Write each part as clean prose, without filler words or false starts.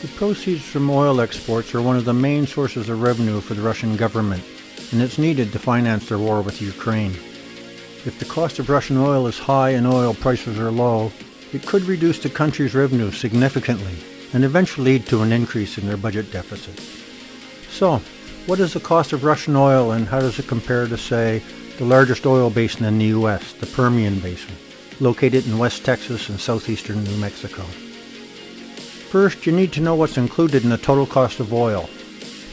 The proceeds from oil exports are one of the main sources of revenue for the Russian government, and it's needed to finance their war with Ukraine. If the cost of Russian oil is high and oil prices are low, it could reduce the country's revenue significantly and eventually lead to an increase in their budget deficit. So, what is the cost of Russian oil and how does it compare to, say, the largest oil basin in the US, the Permian Basin, located in West Texas and southeastern New Mexico? First, you need to know what's included in the total cost of oil.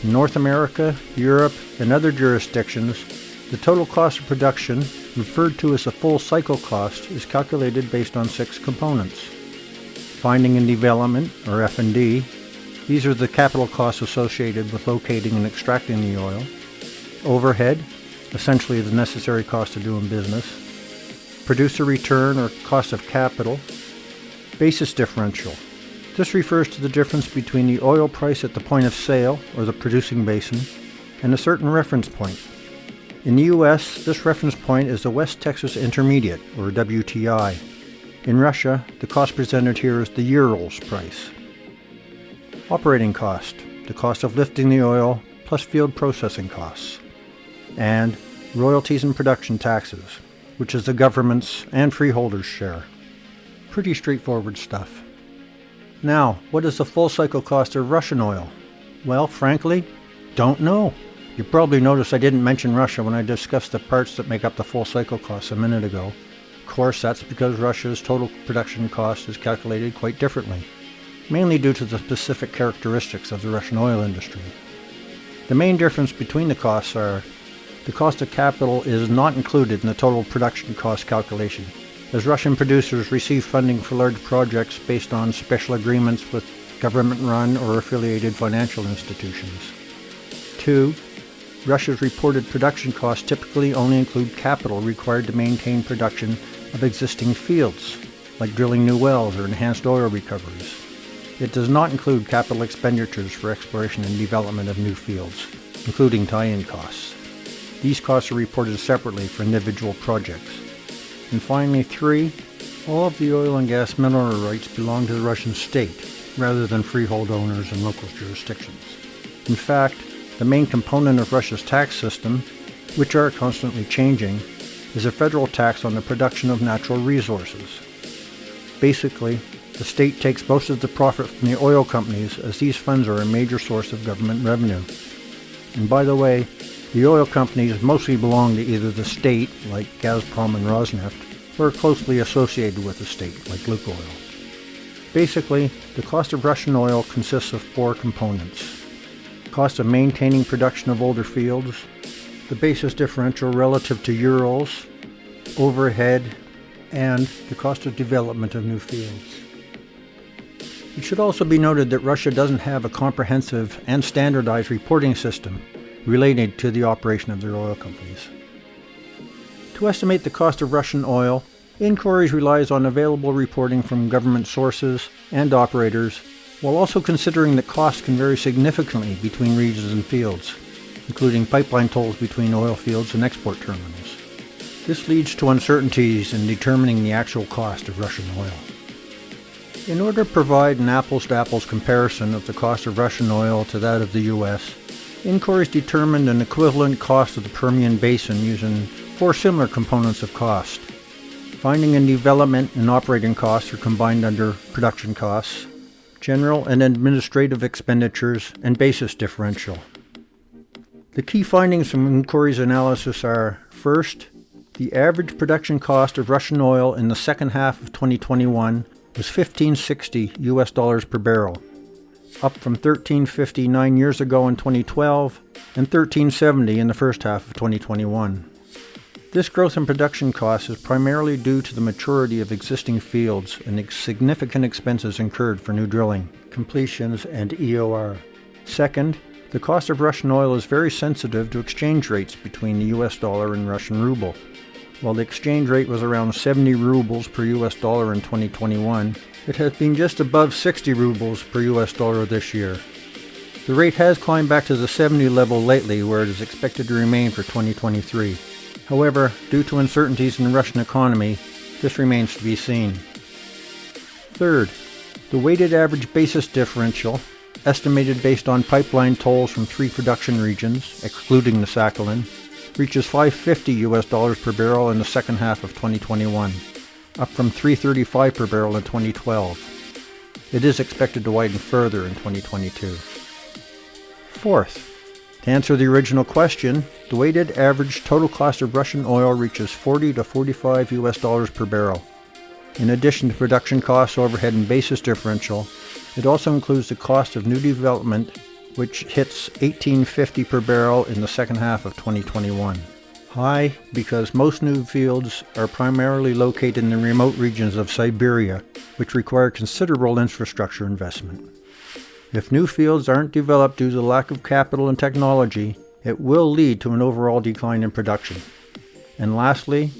In North America, Europe, and other jurisdictions, the total cost of production, referred to as the full cycle cost, is calculated based on 6 components. Finding and development, or F&D. These are the capital costs associated with locating and extracting the oil. Overhead, essentially the necessary cost of doing business. Producer return, or cost of capital. Basis differential. This refers to the difference between the oil price at the point of sale, or the producing basin, and a certain reference point. In the US, this reference point is the West Texas Intermediate, or WTI. In Russia, the cost presented here is the Urals price. Operating cost, the cost of lifting the oil, plus field processing costs. And royalties and production taxes, which is the government's and freeholders' share. Pretty straightforward stuff. Now, what is the full cycle cost of Russian oil? Well, frankly, don't know. You probably noticed I didn't mention Russia when I discussed the parts that make up the full cycle cost a minute ago. Of course, that's because Russia's total production cost is calculated quite differently, mainly due to the specific characteristics of the Russian oil industry. The main difference between the costs are the cost of capital is not included in the total production cost calculation, as Russian producers receive funding for large projects based on special agreements with government-run or affiliated financial institutions. 2. Russia's reported production costs typically only include capital required to maintain production of existing fields, like drilling new wells or enhanced oil recoveries. It does not include capital expenditures for exploration and development of new fields, including tie-in costs. These costs are reported separately for individual projects. And finally, 3, all of the oil and gas mineral rights belong to the Russian state, rather than freehold owners in local jurisdictions. In fact, the main component of Russia's tax system, which are constantly changing, is a federal tax on the production of natural resources. Basically, the state takes most of the profit from the oil companies, as these funds are a major source of government revenue. And by the way, the oil companies mostly belong to either the state, like Gazprom and Rosneft, or are closely associated with the state, like Lukoil. Basically, the cost of Russian oil consists of 4 components. Cost of maintaining production of older fields, the basis differential relative to Urals, overhead, and the cost of development of new fields. It should also be noted that Russia doesn't have a comprehensive and standardized reporting system related to the operation of their oil companies. To estimate the cost of Russian oil, Incorrys relies on available reporting from government sources and operators, while also considering that costs can vary significantly between regions and fields, including pipeline tolls between oil fields and export terminals. This leads to uncertainties in determining the actual cost of Russian oil. In order to provide an apples-to-apples comparison of the cost of Russian oil to that of the US, Incorrys determined an equivalent cost of the Permian Basin using 4 similar components of cost. Finding and development and operating costs are combined under production costs, general and administrative expenditures, and basis differential. The key findings from Incorrys' analysis are, first, the average production cost of Russian oil in the second half of 2021 was $15.60 US per barrel, up from $13.50 9 years ago in 2012 and $13.70 in the first half of 2021. This growth in production costs is primarily due to the maturity of existing fields and significant expenses incurred for new drilling, completions, and EOR. Second, the cost of Russian oil is very sensitive to exchange rates between the US dollar and Russian ruble. While the exchange rate was around 70 rubles per US dollar in 2021, it has been just above 60 rubles per US dollar this year. The rate has climbed back to the 70 level lately, where it is expected to remain for 2023. However, due to uncertainties in the Russian economy, this remains to be seen. Third, the weighted average basis differential, estimated based on pipeline tolls from 3 production regions, excluding the Sakhalin, reaches $5.50 per barrel in the second half of 2021, up from $3.35 per barrel in 2012. It is expected to widen further in 2022. Fourth, to answer the original question, the weighted average total cost of Russian oil reaches $40 to $45 per barrel. In addition to production costs, overhead, and basis differential, it also includes the cost of new development, which hits $18.50 per barrel in the second half of 2021. High because most new fields are primarily located in the remote regions of Siberia, which require considerable infrastructure investment. If new fields aren't developed due to the lack of capital and technology, it will lead to an overall decline in production. And lastly,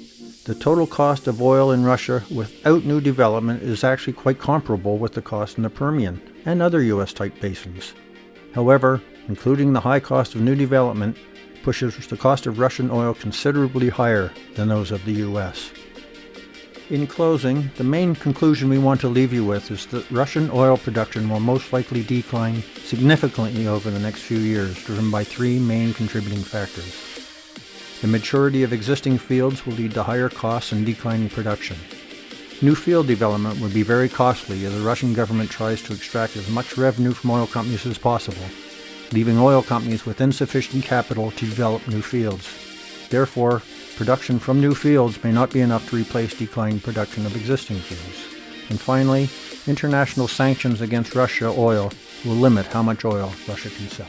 the total cost of oil in Russia without new development is actually quite comparable with the cost in the Permian and other US-type basins. However, including the high cost of new development pushes the cost of Russian oil considerably higher than those of the US. In closing, the main conclusion we want to leave you with is that Russian oil production will most likely decline significantly over the next few years, driven by 3 main contributing factors. The maturity of existing fields will lead to higher costs and declining production. New field development would be very costly as the Russian government tries to extract as much revenue from oil companies as possible, leaving oil companies with insufficient capital to develop new fields. Therefore, production from new fields may not be enough to replace declining production of existing fields. And finally, international sanctions against Russia oil will limit how much oil Russia can sell.